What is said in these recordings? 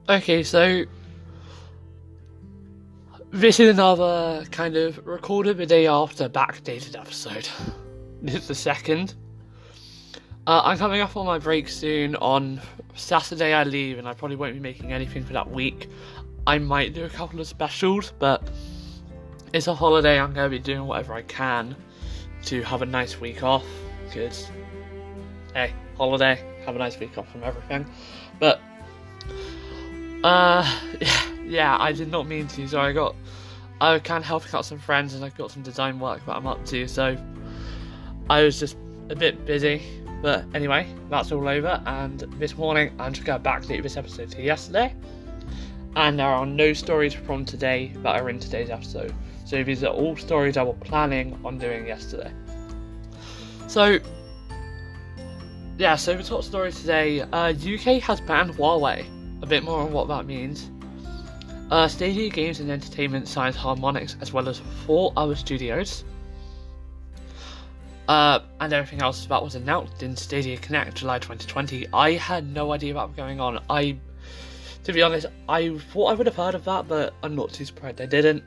Okay, so this is another kind of recorded the day after backdated episode. This is the second. I'm coming up on my break soon. On Saturday I leave and I probably won't be making anything for that week. I might do a couple of specials, but it's a holiday. I'm going to be doing whatever I can to have a nice week off, because, hey, holiday, have a nice week off from everything. But, yeah, I did not mean to, so I can helping out some friends and I've got some design work that I'm up to, so I was just a bit busy. But anyway, that's all over, and this morning I'm just going to backdate this episode to yesterday, and there are no stories from today that are in today's episode. So these are all stories I was planning on doing yesterday. So, yeah, so the top story today, UK has banned Huawei. A bit more on what that means. Stadia Games and Entertainment signs Harmonix as well as 4 other studios. And everything else that was announced in Stadia Connect July 2020. I had no idea what was going on. To be honest, I thought I would have heard of that, but I'm not too surprised I didn't.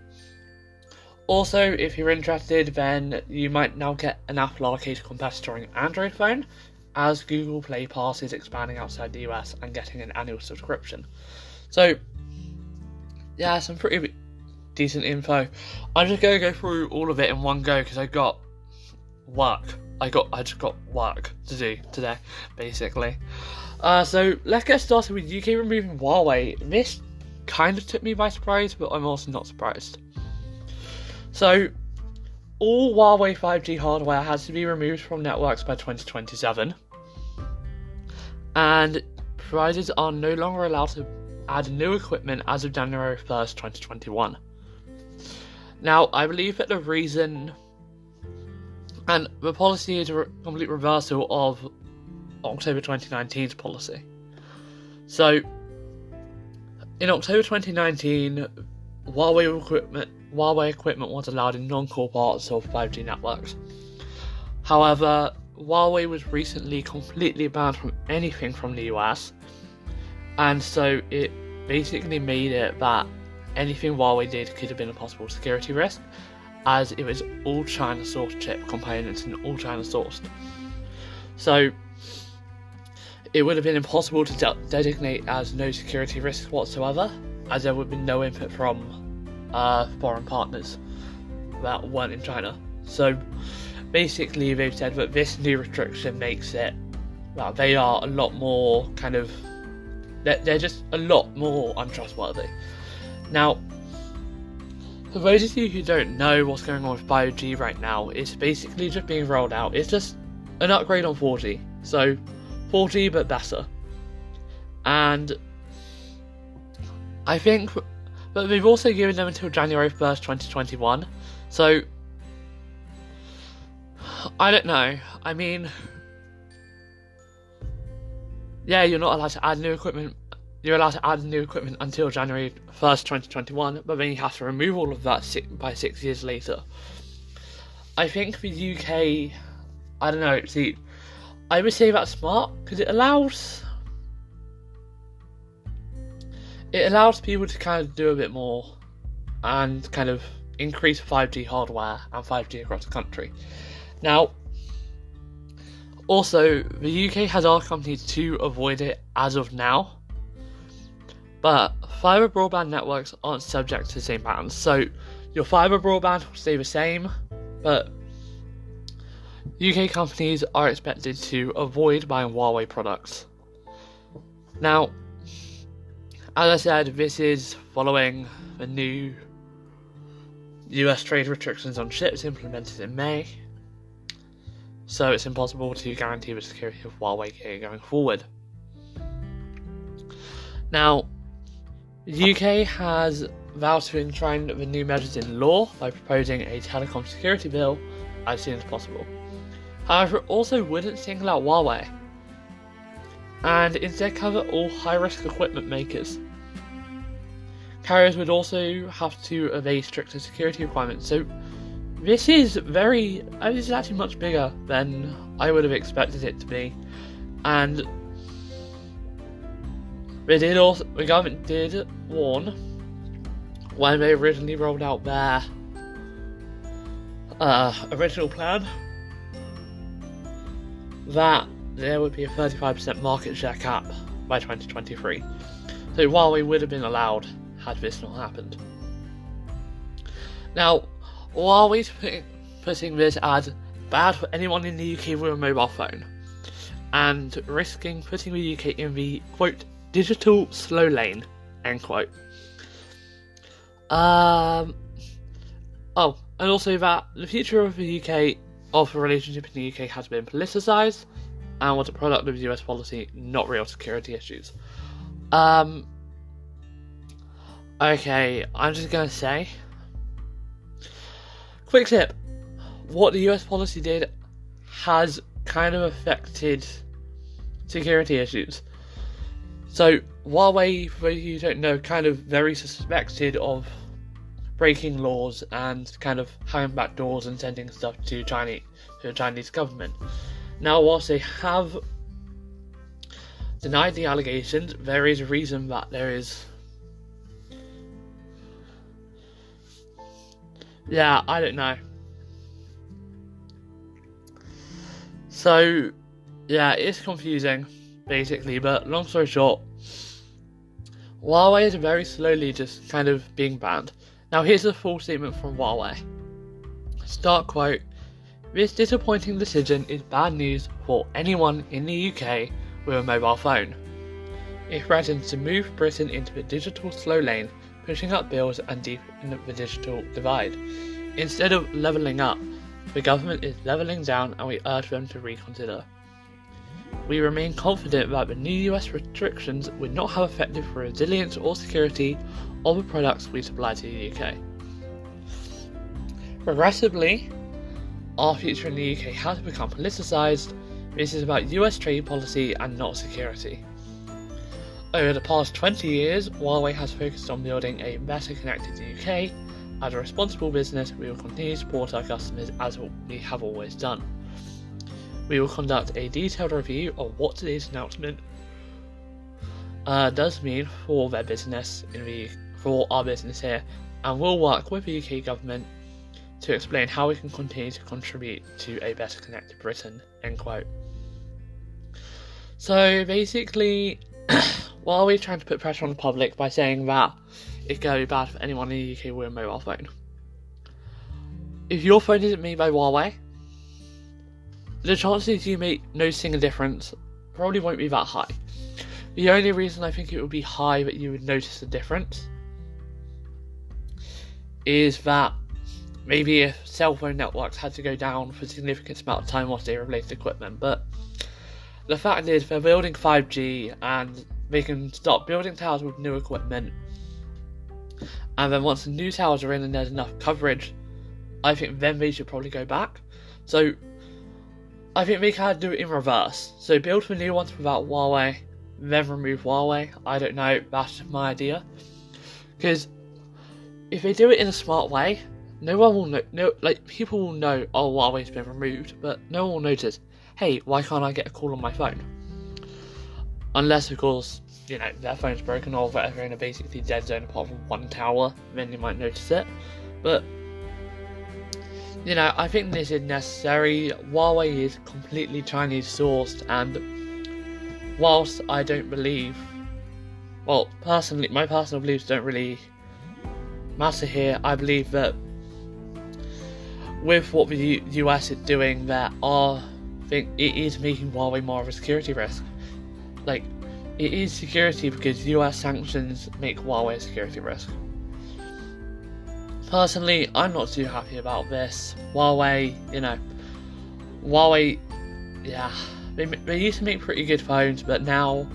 Also, if you're interested, then you might now get an Apple Arcade competitor on your Android phone, as Google Play Pass is expanding outside the US and getting an annual subscription. So, yeah, some pretty decent info. I'm just going to go through all of it in one go because I got work. I just got work to do today, basically. So let's get started with UK removing Huawei. This kind of took me by surprise, but I'm also not surprised. So, all Huawei 5G hardware has to be removed from networks by 2027, and providers are no longer allowed to add new equipment as of January 1st, 2021. Now, I believe that the reason, and the policy is a complete reversal of October 2019's policy. So, in October 2019, Huawei equipment was allowed in non-core parts of 5G networks. However, Huawei was recently completely banned from anything from the US, and so it basically made it that anything Huawei did could have been a possible security risk, as it was all China-sourced chip components and all China-sourced. So, it would have been impossible to designate as no security risk whatsoever, as there would have been no input from foreign partners that weren't in China. So basically they've said that this new restriction makes it that they are a lot more they're just a lot more untrustworthy. Now, for those of you who don't know what's going on with 5G right now, it's basically just being rolled out. It's just an upgrade on 4G. So 4G but better. And I think, but they've also given them until January 1st, 2021. So, I don't know. I mean, yeah, you're not allowed to add new equipment. You're allowed to add new equipment until January 1st, 2021, but then you have to remove all of that by 6 years later. I think the UK, I don't know, see, I would say that's smart, because it allows people to kind of do a bit more and kind of increase 5G hardware and 5G across the country. Now, also, the UK has asked companies to avoid it as of now, but fibre broadband networks aren't subject to the same bans. So, your fibre broadband will stay the same, but UK companies are expected to avoid buying Huawei products. Now, as I said, this is following the new US trade restrictions on chips implemented in May, so it's impossible to guarantee the security of Huawei going forward. Now, the UK has vowed to enshrine the new measures in law by proposing a telecom security bill as soon as possible. However, it also wouldn't single out Huawei, and instead cover all high-risk equipment makers. Carriers would also have to obey stricter security requirements, so this is actually much bigger than I would have expected it to be, and The government did warn when they originally rolled out their original plan that there would be a 35% market share cap by 2023. So Huawei would have been allowed had this not happened. Now, Huawei's putting this as bad for anyone in the UK with a mobile phone, and risking putting the UK in the, quote, digital slow lane, end quote. And also that the future of the UK, of the relationship in the UK, has been politicised and was a product of US policy, not real security issues. Okay, I'm just gonna say, quick tip, what the US policy did has kind of affected security issues. So Huawei, for those you don't know, kind of very suspected of breaking laws and kind of having backdoors and sending stuff to the Chinese government. Now, whilst they have denied the allegations, there is a reason that there is. Yeah, I don't know. So, yeah, it's confusing, basically, but long story short, Huawei is very slowly just kind of being banned. Now, here's a full statement from Huawei. Start quote, "This disappointing decision is bad news for anyone in the UK with a mobile phone. It threatens to move Britain into the digital slow lane, pushing up bills and deepening the digital divide. Instead of levelling up, the government is levelling down, and we urge them to reconsider. We remain confident that the new US restrictions would not have affected the resilience or security of the products we supply to the UK. Regrettably, our future in the UK has become politicised. This is about US trade policy and not security. Over the past 20 years, Huawei has focused on building a better connected UK. As a responsible business, we will continue to support our customers as we have always done. We will conduct a detailed review of what today's announcement does mean for their business for our business here, and we'll work with the UK government to explain how we can continue to contribute to a better connected Britain," end quote. So basically, while we're trying to put pressure on the public by saying that it's going to be bad for anyone in the UK with a mobile phone, if your phone isn't made by Huawei, the chances you make noticing a difference probably won't be that high. The only reason I think it would be high that you would notice a difference is that maybe if cell phone networks had to go down for a significant amount of time whilst they replaced equipment, but the fact is they're building 5G and they can start building towers with new equipment, and then once the new towers are in and there's enough coverage, I think then they should probably go back. So I think they can do it in reverse. So build for new ones without Huawei, then remove Huawei. I don't know, that's just my idea. Because if they do it in a smart way, no one will know. People will know, oh, Huawei's been removed, but no one will notice, hey, why can't I get a call on my phone? Unless, of course, their phone's broken or they're in a basically dead zone apart from one tower, then you might notice it. But I think this is necessary. Huawei is completely Chinese sourced, and whilst I don't believe, personally, my personal beliefs don't really matter here. I believe that with what the US is doing, it is making Huawei more of a security risk. It is security because US sanctions make Huawei a security risk. Personally, I'm not too happy about this. Huawei, yeah, they used to make pretty good phones, but now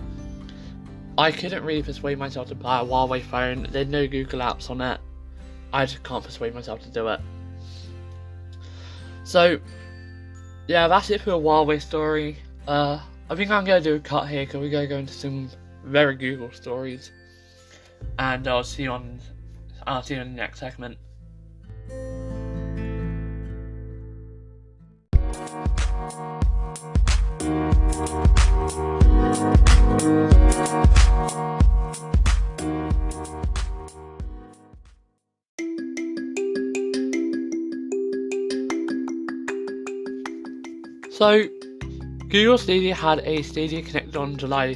I couldn't really persuade myself to buy a Huawei phone. There's no Google apps on it. I just can't persuade myself to do it. So, yeah, that's it for the Huawei story. I think I'm going to do a cut here because we're going to go into some very Google stories. And I'll see you in the next segment. So, Google Stadia had a Stadia Connect on July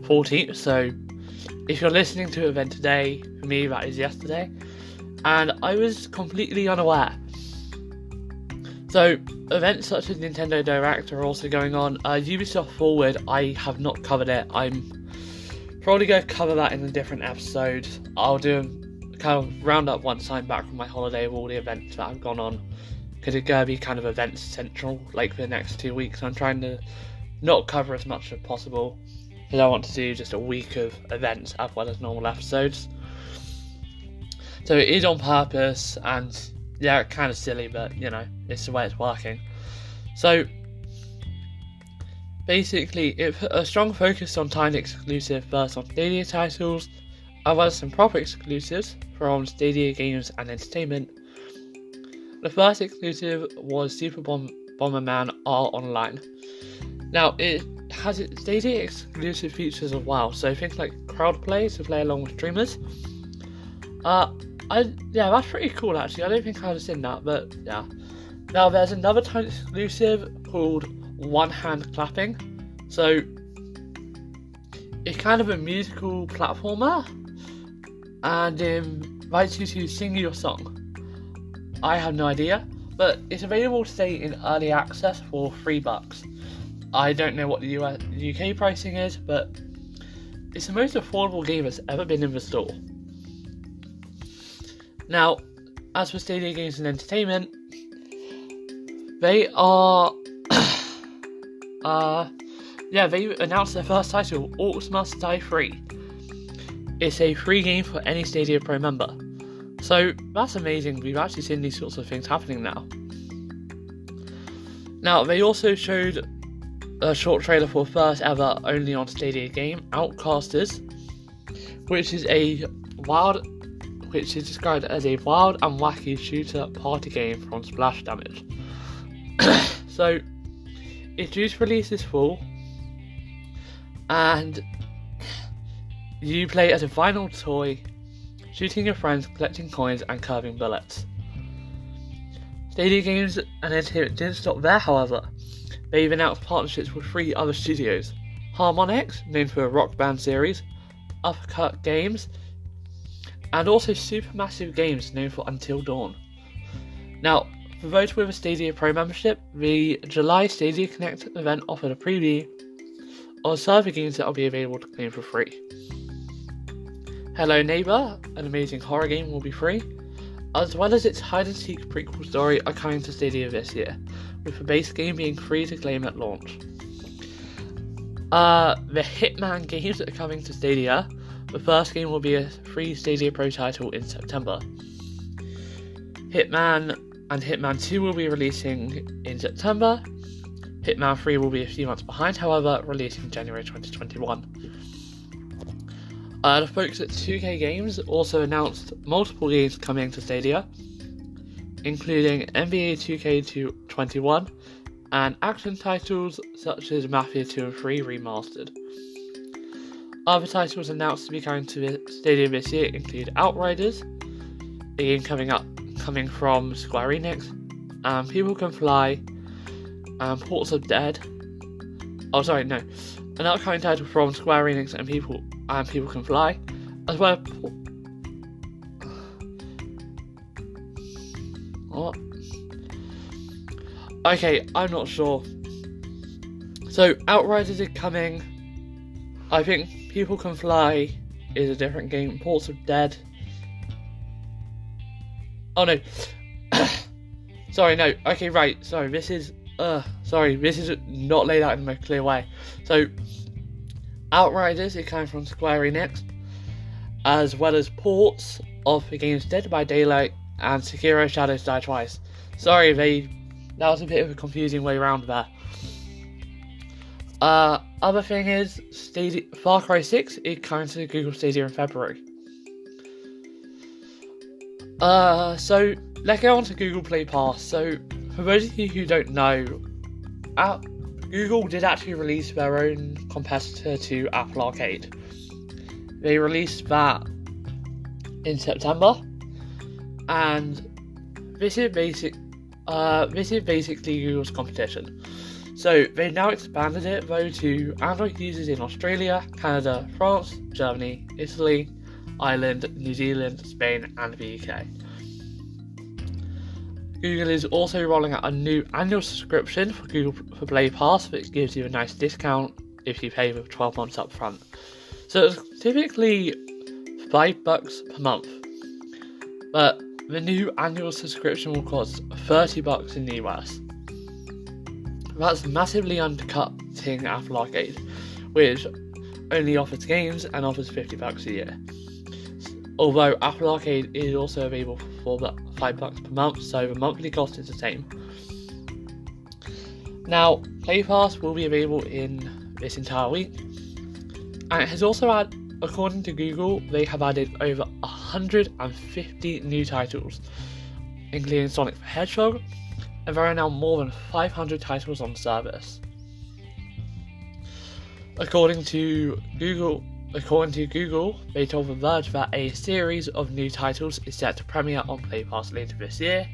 14th. So, if you're listening to an event today, for me that is yesterday, and I was completely unaware. So, events such as Nintendo Direct are also going on. Ubisoft Forward, I have not covered it. I'm probably going to cover that in a different episode. I'll do a kind of roundup once I'm back from my holiday of all the events that have gone on, because it's going to be kind of events central, like for the next 2 weeks. I'm trying to not cover as much as possible, because I want to do just a week of events as well as normal episodes. So it is on purpose, and yeah, kind of silly, but you know, it's the way it's working. So basically, it put a strong focus on timed exclusive first on Stadia titles, as well as some proper exclusives from Stadia Games and Entertainment. The first exclusive was Super Bomberman R Online. Now, it has its Stadia exclusive features as well, so things like crowd play to play along with streamers. That's pretty cool actually. I don't think I've seen that, but yeah. Now there's another time exclusive called One Hand Clapping. So it's kind of a musical platformer and invites you to sing your song. I have no idea, but it's available today in early access for $3. I don't know what the UK pricing is, but it's the most affordable game that's ever been in the store. Now, as for Stadia Games and Entertainment, they are, they announced their first title, Orcs Must Die Free. It's a free game for any Stadia Pro member. So, that's amazing. We've actually seen these sorts of things happening now. Now, they also showed a short trailer for first ever only on Stadia game, Outcasters, which is described as a wild and wacky shooter party game from Splash Damage. So, it's due to release this fall, and you play as a vinyl toy, shooting your friends, collecting coins, and curving bullets. Stadia Games and Entertainment didn't stop there, however. They've announced partnerships with 3 other studios: Harmonix, known for a Rock Band series, Uppercut Games, and also Supermassive Games, known for Until Dawn. Now, for those with a Stadia Pro membership, the July Stadia Connect event offered a preview of server games that will be available to claim for free. Hello Neighbor, an amazing horror game, will be free, as well as its hide-and-seek prequel story are coming to Stadia this year, with the base game being free to claim at launch. The Hitman games are coming to Stadia. The first game will be a free Stadia Pro title in September. Hitman and Hitman 2 will be releasing in September. Hitman 3 will be a few months behind, however, releasing in January 2021. The folks at 2K Games also announced multiple games coming to Stadia, including NBA 2K21 and action titles such as Mafia 2 and 3 Remastered. Other titles announced to be coming to Stadia this year include Outriders, a game coming from Square Enix, and People Can Fly, and Ports of Dead. An upcoming title from Square Enix and People Can Fly, as well as what? Okay, I'm not sure. So Outriders is coming. I think People Can Fly is a different game. Ports of Dead. Oh no. Sorry, no. Okay, right. Sorry, this is not laid out in a most clear way. So, Outriders is coming from Square Enix, as well as ports of the games Dead by Daylight and Sekiro Shadows Die Twice. Sorry, that was a bit of a confusing way around there. Other thing is, Far Cry 6 is coming to Google Stadia in February. So let's go on to Google Play Pass. So, for those of you who don't know, Google did actually release their own competitor to Apple Arcade. They released that in September, and this is This is basically Google's competition. So they've now expanded it though to Android users in Australia, Canada, France, Germany, Italy, Ireland, New Zealand, Spain and the UK. Google is also rolling out a new annual subscription for Google for Play Pass, which gives you a nice discount if you pay with 12 months up front. So it's typically $5 per month, but the new annual subscription will cost $30 in the US. That's massively undercutting Apple Arcade, which only offers games and offers $50 a year. Although Apple Arcade is also available for $5 per month, so the monthly cost is the same. Now, Play Pass will be available in this entire week, and it has also had, according to Google, they have added over 150 new titles, including Sonic the Hedgehog, and there are now more than 500 titles on the service. According to Google, they told The Verge that a series of new titles is set to premiere on Play Pass later this year,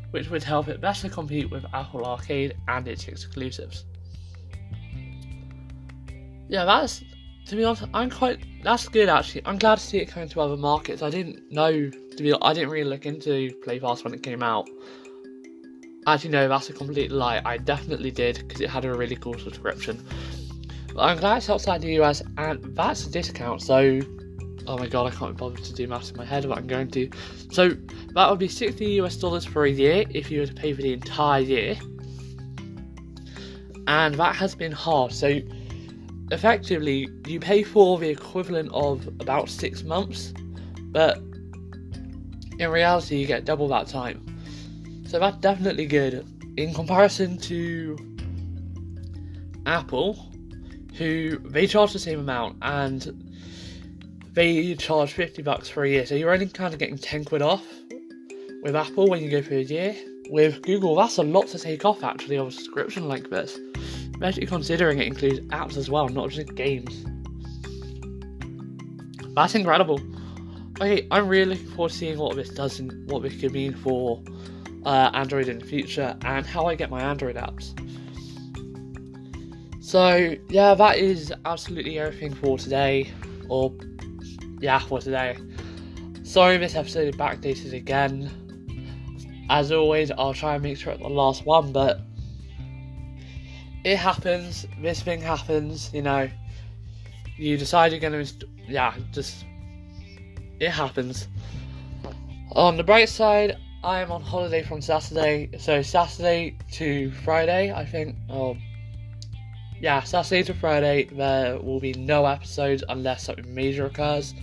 which would help it better compete with Apple Arcade and its exclusives. Yeah, that's, to be honest, that's good actually. I'm glad to see it coming to other markets. I didn't really look into Play Pass when it came out. Actually, no, that's a complete lie. I definitely did, because it had a really cool subscription. But I'm glad it's outside the US, and that's a discount, so... Oh my god, I can't be bothered to do maths in my head, but I'm going to. So, that would be $60 for a year if you were to pay for the entire year. And that has been halved, so... Effectively, you pay for the equivalent of about 6 months, but... in reality, you get double that time. So that's definitely good. In comparison to Apple, who they charge the same amount and they charge $50 for a year. So you're only kind of getting 10 quid off with Apple when you go for a year. With Google, that's a lot to take off actually of a subscription like this. Especially considering it includes apps as well, not just games. That's incredible. Okay, I'm really looking forward to seeing what this does and what this could mean for Android in the future and how I get my Android apps. So yeah, that is absolutely everything for today. For today. Sorry this episode is backdated again. As always, I'll try and make sure it's the last one, but it happens. This thing happens, you know. You decide you're going to it happens. On the bright side, I am on holiday from Saturday, so Saturday to Friday, I think. Saturday to Friday, there will be no episodes unless something major occurs.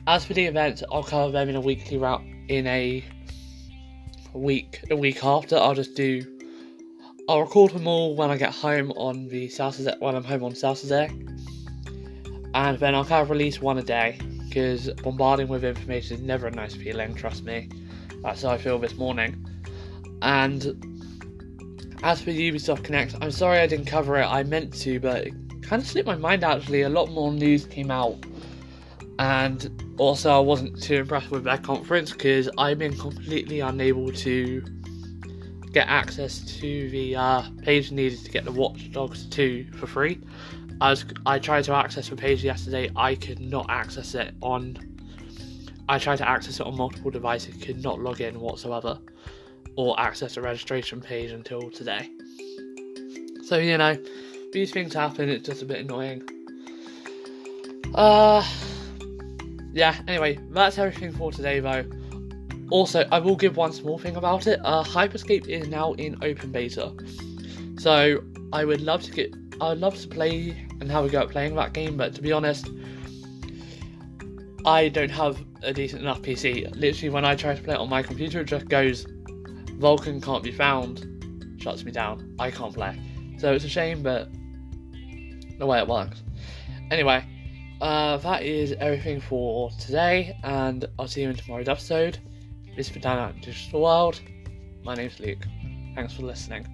As for the events, I'll cover them in a weekly route in a week after. I'll record them all when I get home on the Saturday, when I'm home on Saturday. And then I'll kind of release one a day, because bombarding with information is never a nice feeling, trust me. That's how I feel this morning. And as for Ubisoft Connect, I'm sorry I didn't cover it. I meant to, but it kind of slipped my mind actually. A lot more news came out. And also I wasn't too impressed with their conference because I've been completely unable to get access to the page needed to get the Watch Dogs 2 for free. I tried to access the page yesterday. I could not access it I tried to access it on multiple devices, could not log in whatsoever, or access the registration page until today. So, you know, these things happen, it's just a bit annoying. Anyway, that's everything for today though. Also, I will give one small thing about it. Hyperscape is now in open beta. So, I would love to play and have a go at playing that game, but to be honest, I don't have a decent enough PC. Literally, when I try to play it on my computer, it just goes, Vulkan can't be found, shuts me down, I can't play. So it's a shame, but the way it works. Anyway, that is everything for today, and I'll see you in tomorrow's episode. This has been Down Out in Digital World. My name's Luke. Thanks for listening.